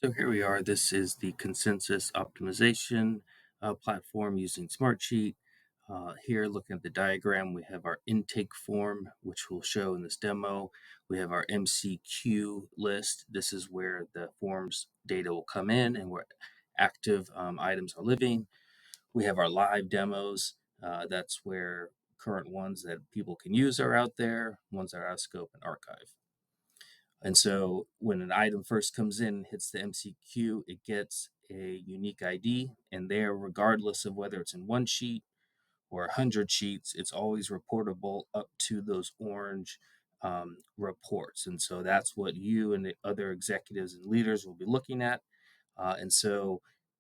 So here we are. This is the consensus optimization platform using Smartsheet. Here, looking at the diagram, we have our intake form, which we'll show in this demo. We have our MCQ list. This is where the forms data will come in and where active items are living. We have our live demos. That's where current ones that people can use are out there, ones that are out of scope and archive. And so when an item first comes in, hits the MCQ, it gets a unique ID. And there, regardless of whether it's in one sheet or 100 sheets, it's always reportable up to those orange reports. And so that's what you and the other executives and leaders will be looking at. We're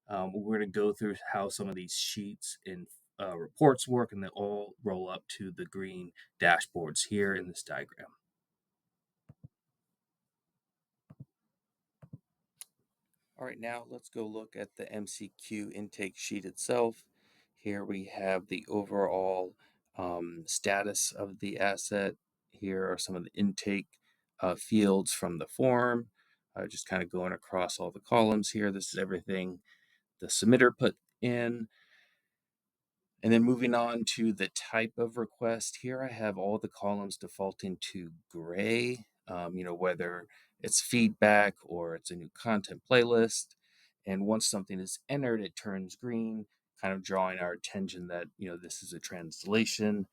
going to go through how some of these sheets and reports work, and they all roll up to the green dashboards here in this diagram. All right, now let's go look at the MCQ intake sheet itself. Here we have the overall status of the asset. Here are some of the intake fields from the form. Just kind of going across all the columns here. This is everything the submitter put in. And then moving on to the type of request, here I have all the columns defaulting to gray, whether it's feedback or it's a new content playlist. And once something is entered, it turns green, kind of drawing our attention that, this is a translation.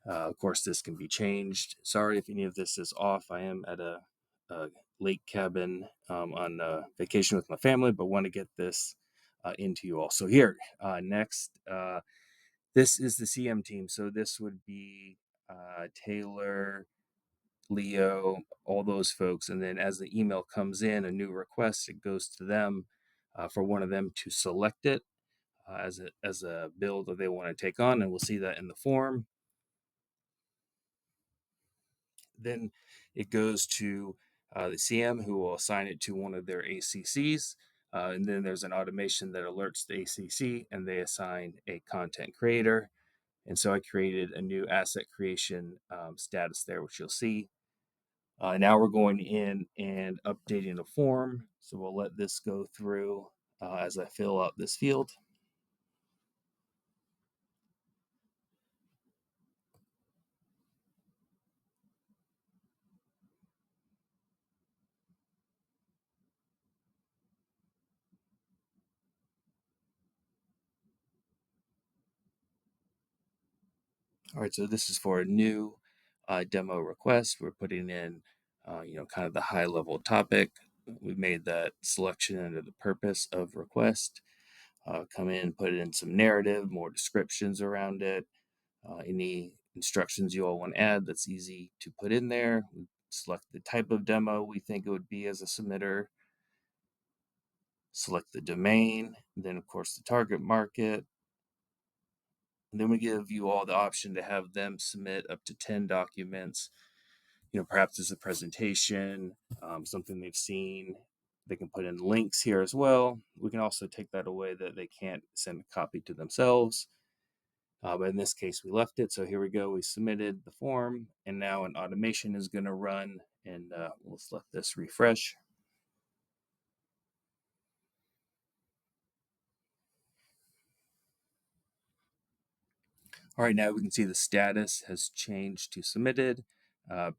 Of course, this can be changed. Sorry if any of this is off. I am at a lake cabin on vacation with my family, but want to get this into you all. So here, next, this is the CM team. So this would be Taylor, Leo, all those folks. And then as the email comes in, a new request, it goes to them for one of them to select it as a build that they want to take on. And we'll see that in the form. Then it goes to the CM who will assign it to one of their ACCs. And then there's an automation that alerts the ACC and they assign a content creator. And so I created a new asset creation status there, which you'll see. Now we're going in and updating the form. So we'll let this go through as I fill out this field. All right, so this is for a new demo request. We're putting in, kind of the high level topic. We made that selection under the purpose of request. Come in, put in some narrative, more descriptions around it. Any instructions you all want to add that's easy to put in there. We select the type of demo we think it would be as a submitter. Select the domain, then of course the target market. And then we give you all the option to have them submit up to 10 documents. Perhaps as a presentation, something they've seen. They can put in links here as well. We can also take that away that they can't send a copy to themselves. But in this case, we left it. So here we go. We submitted the form, and now an automation is going to run. And let's let this refresh. All right, now we can see the status has changed to submitted.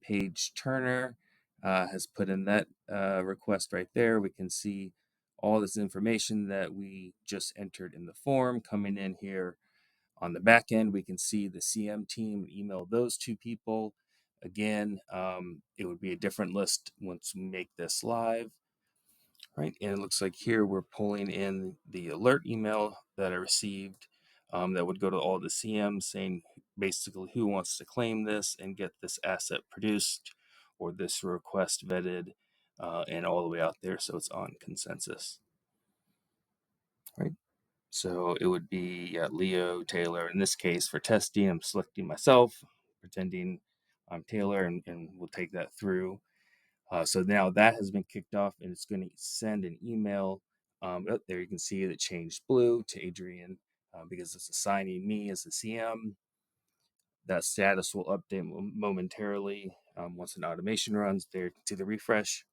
Paige Turner has put in that request right there. We can see all this information that we just entered in the form coming in here. On the back end, we can see the CM team email those two people. Again, it would be a different list once we make this live. Right, and it looks like here we're pulling in the alert email that I received that would go to all the CMs saying basically who wants to claim this and get this asset produced or this request vetted and all the way out there so it's on consensus. Right, so it would be Leo, Taylor. In this case, for testing, I'm selecting myself, pretending I'm Taylor, and we'll take that through. So now that has been kicked off and it's going to send an email. There you can see it changed blue to Adrian because it's assigning me as the CM. That status will update momentarily once an automation runs. There you can see the refresh.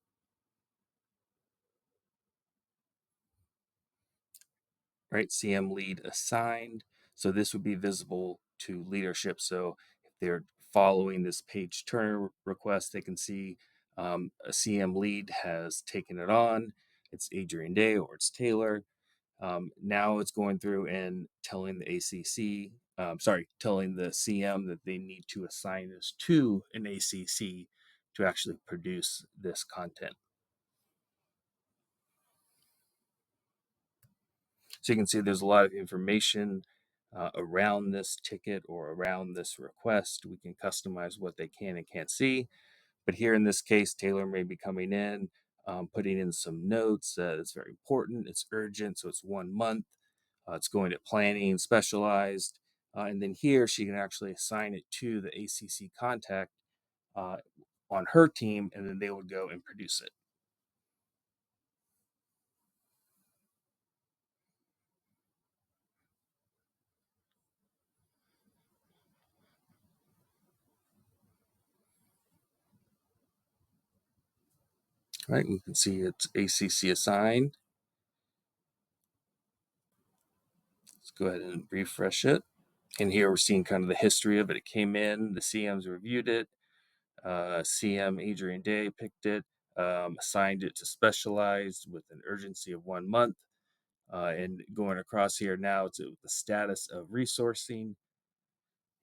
right? CM lead assigned. So this would be visible to leadership. So if they're following this page turn request, they can see a CM lead has taken it on. It's Adrian Day or it's Taylor. Now it's going through and telling the ACC, telling the CM that they need to assign this to an ACC to actually produce this content. So you can see there's a lot of information around this ticket or around this request. We can customize what they can and can't see. But here in this case, Taylor may be coming in, putting in some notes. It's very important. It's urgent. So it's 1 month. It's going to planning, specialized. And then here she can actually assign it to the ACC contact uh, on her team, and then they would go and produce it. Right, we can see it's ACC assigned. Let's go ahead and refresh it. And here we're seeing kind of the history of it. It came in, the CMs reviewed it. CM Adrian Day picked it, assigned it to specialized with an urgency of 1 month. And going across here now to the status of resourcing.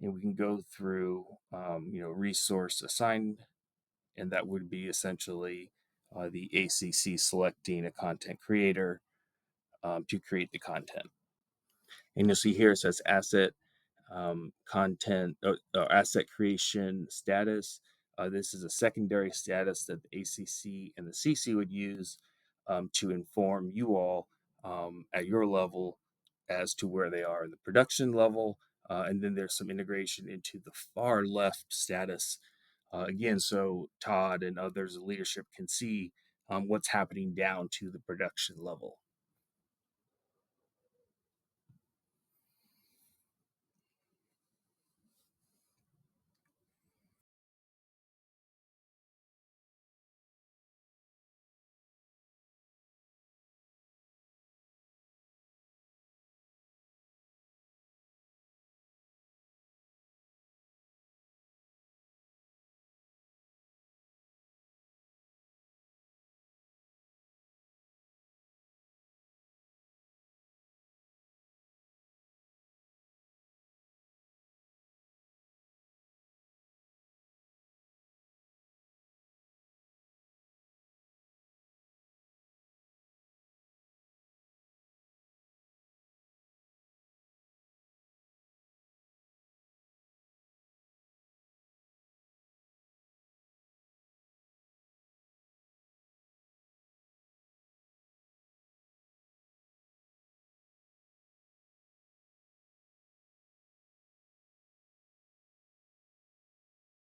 And we can go through, resource assigned, and that would be essentially the ACC selecting a content creator to create the content. And you'll see here it says asset content or asset creation status. This is a secondary status that the ACC and the CC would use to inform you all at your level as to where they are in the production level. And then there's some integration into the far left status. Again, so Todd and others in leadership can see what's happening down to the production level.